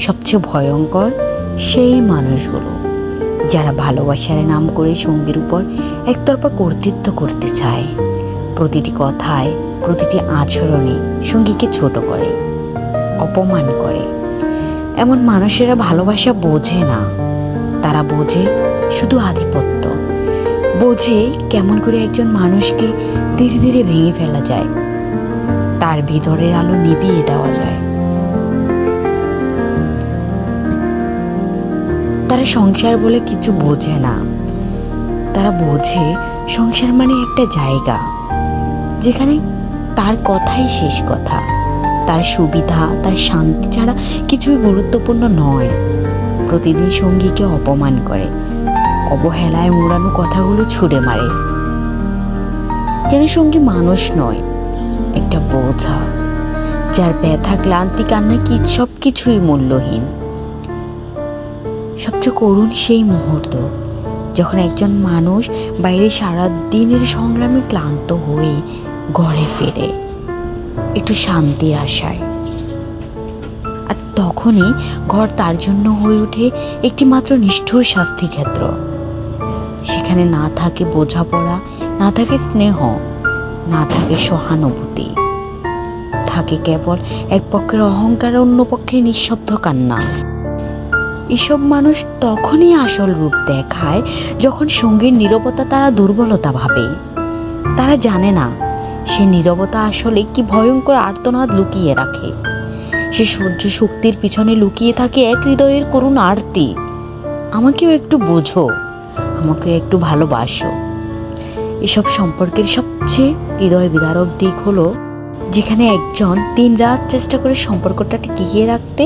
সবচেয়ে ভয়ঙ্কর সেই মানুষগুলো যারা ভালোবাসার নাম করে সঙ্গীর উপর একতরফা কর্তৃত্ব করতে চায়, প্রতিটি কথায় প্রতিটি আচরণে সঙ্গীকে ছোট করে, অপমান করে। এমন মানুষেরা ভালোবাসা বোঝে না, তারা বোঝে শুধু আধিপত্য, বোঝে কেমন করে একজন মানুষকে ধীরে ধীরে ভেঙে ফেলা যায়, তার ভিতরের আলো নিভিয়ে দেওয়া যায়। তারা সংসার বলে কিছু বোঝে না, তারা বোঝে সংসার মানে একটা জায়গা যেখানে তার কথাই শেষ কথা, তার সুবিধা তার শান্তি ছাড়া কিছুই গুরুত্বপূর্ণ নয়। প্রতিদিন সঙ্গীকে অপমান করে, অবহেলায় মোড়ানো কথাগুলো ছুড়ে মারে, যেন সঙ্গী মানুষ নয়, একটা বোঝা যার ব্যথা ক্লান্তি কান্না কি সবকিছুই মূল্যহীন। সবচেয়ে করুণ সেই মুহূর্ত যখন একজন মানুষ বাইরে সারা দিনের সংগ্রামে ক্লান্ত হয়ে ঘরে ফেরে একটু শান্তির আশায়, আর তখনই ঘর তার জন্য হয়ে ওঠে একটি মাত্র নিষ্ঠুর শাস্তি ক্ষেত্র। সেখানে না থাকে বোঝাপড়া, না থাকে স্নেহ, না থাকে সহানুভূতি, থাকে কেবল এক পক্ষের অহংকার, অন্য পক্ষের নিঃশব্দ কান্না। এসব মানুষ তখনই আসল রূপ দেখায় যখন সঙ্গীর নীরবতা তারা দুর্বলতা ভাবে। তারা জানে না সে নীরবতা আসলে কি ভয়ঙ্কর আর্তনাদ লুকিয়ে রাখে। সে সহ্য শক্তির পিছনে লুকিয়ে থাকে এক হৃদয়ের করুণ আরতি, আমাকেও একটু বোঝো, আমাকেও একটু ভালোবাসো। এসব সম্পর্কের সবচেয়ে হৃদয় বিদারক দিক হলো যেখানে একজন দিন রাত চেষ্টা করে সম্পর্কটা টিকিয়ে রাখতে,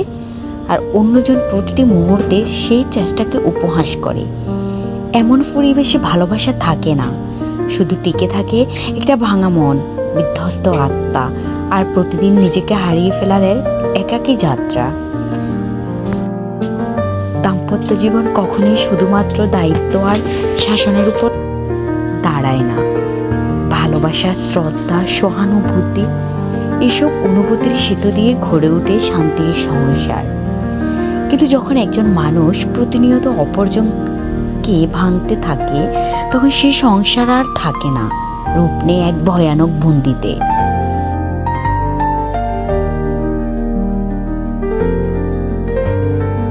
আর অন্যজন প্রতিটি মুহূর্তে সেই চেষ্টাকে উপহাস করে। এমন পরিবেশে ভালোবাসা থাকে না, শুধু টিকে থাকে একটা ভাঙা মন, বিধ্বস্ত আত্মা, আর প্রতিদিন নিজেকে হারিয়ে ফেলার একাকী যাত্রা। দাম্পত্য জীবন কখনোই শুধুমাত্র দায়িত্ব আর শাসনের উপর দাঁড়ায় না। ভালোবাসা, শ্রদ্ধা, সহানুভূতি, এসব অনুভূতির সেতু দিয়ে গড়ে ওঠে শান্তির সংসার। কিন্তু যখন একজন মানুষ প্রতিনিয়ত অপরজনকে ভাঙতে থাকে, তখন সে সংসার আর থাকে না, রূপ নেয় এক ভয়ানক বন্দিতে।